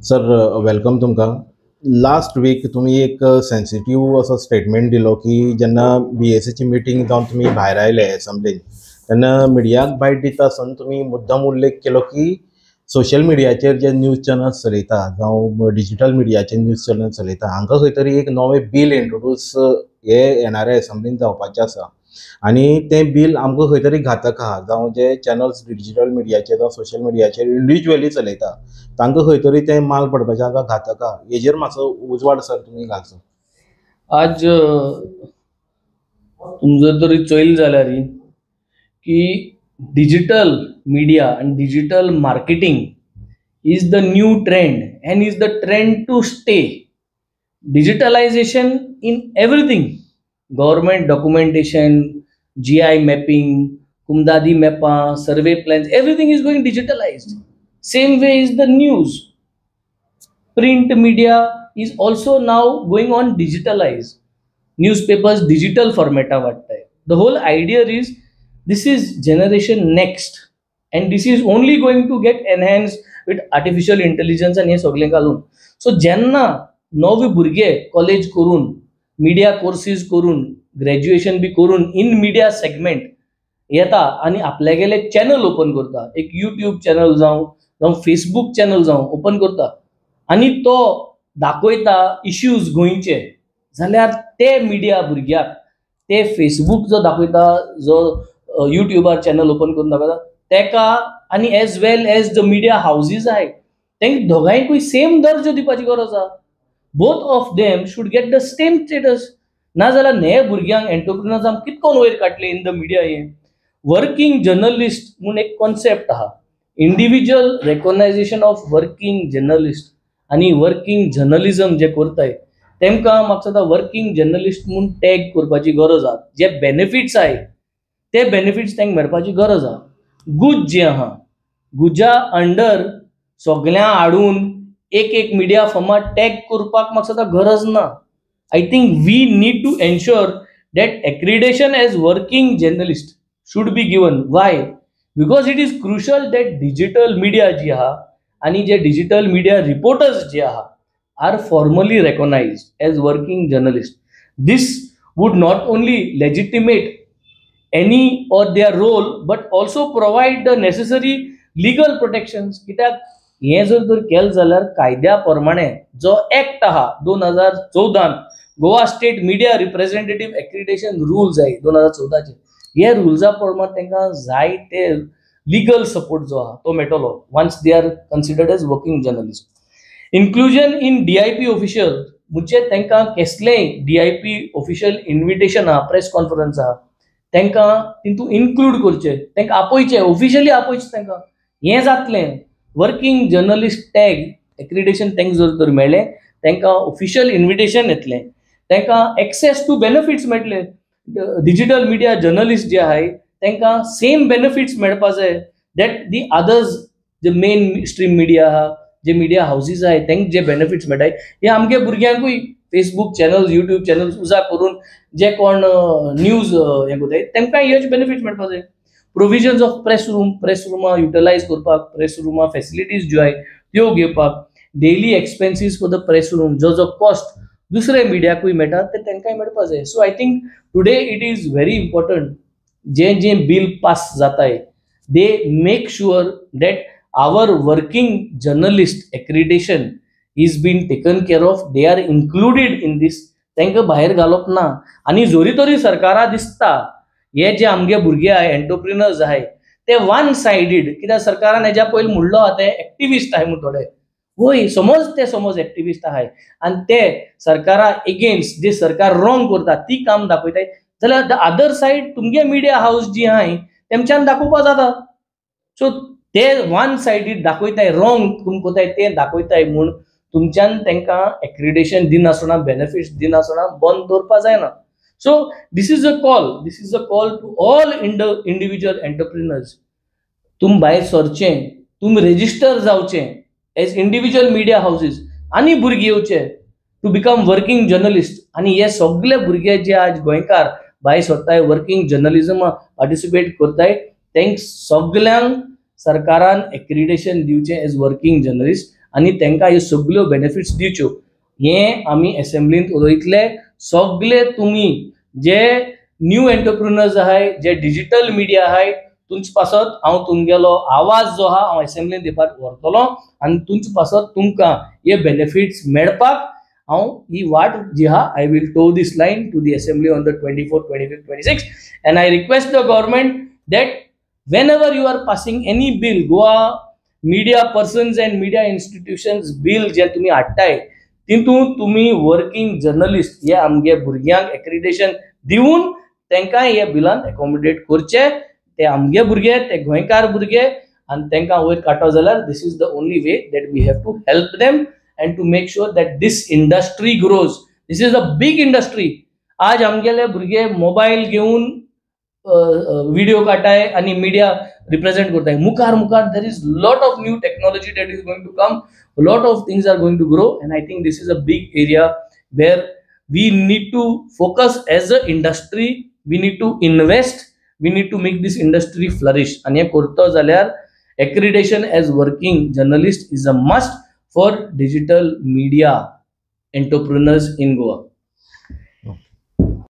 Sir welcome तुमकां. Last weak तुम्ही एक सेन्सिटीव असो स्टेटमेंट दिलो की जेन्ना BSCची मिटींग जावन तुम्ही भायर आयले एसेंब्लीन तेन्ना मिडियाक बायट दिता आसतना तुम्ही मुद्दम उल्लेख केलो की सोशल मिडियाचेर जे न्यूज चॅनल्स चलयता जावं डिजिटल मिडियाचे न्यूज चॅनल चलयता हांकां खंय तरी एक नवें बील इंट्रोड्यूस हे येणाऱ्या एसेंब्लीन जावपाचें आसा आणि तें बील आमकां खंय तरी घातक आहा. जावं जे चॅनल्स डिजिटल मिडियाचेर जावं सोशल मिडियाचेर इंडिविज्युअली चलयता तांकां खंय तरी तें माल पडपाचें हाका घातक आहा. हेजेर मातसो उजवाड सर तुमी घालचो. आज तुम जर तरी चोयल जाल्यार की digital media and digital marketing is the new trend and is the trend to stay. Digitalization in everything, government documentation, GI mapping, Kumdadi mappa, survey plans, everything is going digitalized. Same way is the news. Print media is also now going on digitalized. Newspapers digital format वाटताय. The whole idea is this is generation next and this is only going to get enhanced with artificial intelligence आणि हे सगळें घालून. So जेन्ना नवे भुरगे college करून media courses करून graduation बी करून इन मिडिया सेगमेंट येता आणि आपल्यागेले चॅनल ओपन करता, एक यूट्यूब चॅनल जावं फेसबुक चॅनल जावं ओपन करता आणि तो दाखयता इश्यूज गोंयचे, जाल्यार ते मिडिया भुरग्याक ते फेसबुक जो दाखयता, जो युट्यूबार चॅनल ओपन करून दाखयता तेका आणि as well as the media houses आहाय तेंक दोगांयकूय सेम दर्जो दिवपाची गरज आहा. Both of them should get the same status. नाजाल्यार नये भुरग्यांक एंटरप्रिनर्सांक कितकोन वयर काडले इन द मिडिया. हे वर्किंग जर्नलिस्ट म्हणून एक कॉन्सेप्ट आहा, individual recognition of working journalist आणि वर्किंग जर्नलिझम जे करताय तेमकां म्हाका दिसता वर्किंग जर्नलिस्ट म्हणून टॅग करपाची गरज आहा. जे बेनिफिट्स आहाय ते बेनिफिट्स तांकां मेळपाची गरज आहा. गुज जे आहा, गुजा अंडर सगळ्यां हाडून एक एक मिडिया फॉर्मात टॅग करपाक म्हाका दिसता गरज ना. I think we need to ensure that accreditation as working journalist should be given. Why? Because it is crucial that digital media जी आहा आणि जे डिजिटल मीडिया रिपोर्टर्स जे आहा are formally recognized as working journalists. This would not only legitimate any or their role but also provide the necessary legal protections. कित्याक हे जर केलं जाल्यार कायद्या प्रमाणे जो ऍक्ट आहा 2014 Goa state media representative accreditation rules आहे 2014 चे, हे रुल्सा प्रमाण तांकां जाय ते लिगल सपोर्ट जो आहा तो मेळटलो once they are considered as working journalist. Inclusion in DIP official म्हणजे तांकां कसलेय DIP ऑफिशियल इन्व्हिटेशन आहा, प्रेस कॉन्फरन्स आहा, तांकां तितून इन्क्लूड करचे, तांकां आपयचे, ऑफिशियली आपयचे. तांकां हें जातलें वर्किंग जर्नलिस्ट टॅग एक्रिडेशन तांकां जर मेळ्ळें तांकां ऑफिशियल इन्व्हिटेशन येतलें, तांकां एक्सेस टू बेनिफिट्स मेळटले. डिजिटल मिडिया जर्नलिस्ट जे आहाय तांकां सेम बेनिफिट्स मेळपा जाय दॅट दी अदर्स जे मेन स्ट्रीम मिडिया आहा, जे मिडिया हाऊसेस आहाय तांकां जे बेनिफिट्स मेळटाय हे आमगे भुरग्यांकूय फेसबुक चॅनल्स, युट्यूब चॅनल्स उजा करून जे कोण न्यूज हे कोताय तांकां हेच बेनिफिट्स मेळपा जाय. प्रोविजन्स ऑफ प्रेस रुमां युटिलायज करपाक, प्रेस रुमां फॅसिलिटीज ज्यो आहाय त्यो घेवपाक, daily expenses for the press room, जो कॉस्ट दुसरे मिडियाकूय मेळटा ते तांकांय मेळपा जाय. So I think today it is very important जे जे बिल पास जाताय they make sure that our working journalist accreditation is been taken care of, they are included in these. तांकां भायर घालप ना. आणि जोरी तरी सरकारा दिसता हे जे आमगे भुरगे आहाय एंटरप्रिनर्स आहाय ते वन सायडीड, कित्याक सरकारान हेज्या पयलीं म्हणलो आहा ते एक्टिविस्ट आहाय म्हणून थोडे. होय, समज एक्टिविस्ट आहाय आणि ते सरकारा एगेन्स्ट जे सरकार रॉंग करता ती काम दाखयताय जाल्यार द अदर सायड तुमगे मिडिया हाऊस जी आहाय तेमच्यान दाखोवपा जाता. सो ते वन सायडीड दाखयताय, रॉंग तुम कोताय ते दाखयताय म्हूण तुमच्यान तांकां एक्रिडेशन दिनासतना, बेनिफिट्स दिनासतना बंद दवरपा जायना. So this is a call to all individual entrepreneurs. तुम भायर सरचें, तुम रेजिस्टर जावचें एज इंडिव्हिज्युअल मिडिया हाऊसेस आणि भुरगे येवचे टू बिकम वर्किंग जर्नलिस्ट. आणि हे सगळे भुरगे जे आज गोंयकार भायर सरताय वर्किंग जर्नलिझम पार्टिसिपेट करताय तांकां सगळ्यांक सरकारान एक्रिडेशन दिवचें एज वर्किंग जर्नलिस्ट आनी तांकां ह्यो सगळ्यो बेनिफिट्स दिवच्यो हें आमी असेंब्लींत उलयतले. सगळे तुमी जे न्यू एंटरप्रिनर्स आहाय, जे डिजिटल मिडिया आहाय, तुमचे पासत हांव तुमगेलो आवाज जो आहा हांव असेंब्लींत दिवपाक व्हरतलो आनी तुमचे पासत तुमकां हे बेनिफिट्स मेळपाक हांव ही वाट जी आहा I will toe this line to the assembly on the 24th, 25th, 26th and I request the government that whenever you are passing any bill, Goa media persons and media institutions bill जे तुम्ही हाडटाय तितून तुम्ही working journalist हे आमगे भुरग्यांक accreditation दिवन तांकां हे बिलान एकोमोडेट करचे. ते आमगे भुरगे, ते गोंयकार भुरगे आनी तांकां वयर काडटो जाल्यार this is the only way that we have to help them and to make sure that this industry grows. This is a big industry. आज आमगेले भुरगे मोबायल घेवन व्हिडिओ काढताय आणि मीडिया रिप्रेझेंट करताय. मुखार मुखार there is lot of new technology that is going to come, lot of things are going to grow and I think this is a big area where we need to focus as a industry. We need to invest, we need to make this industry flourish आणि हे करतो जाल्यार accreditation as working journalist is a must for digital media entrepreneurs in Goa.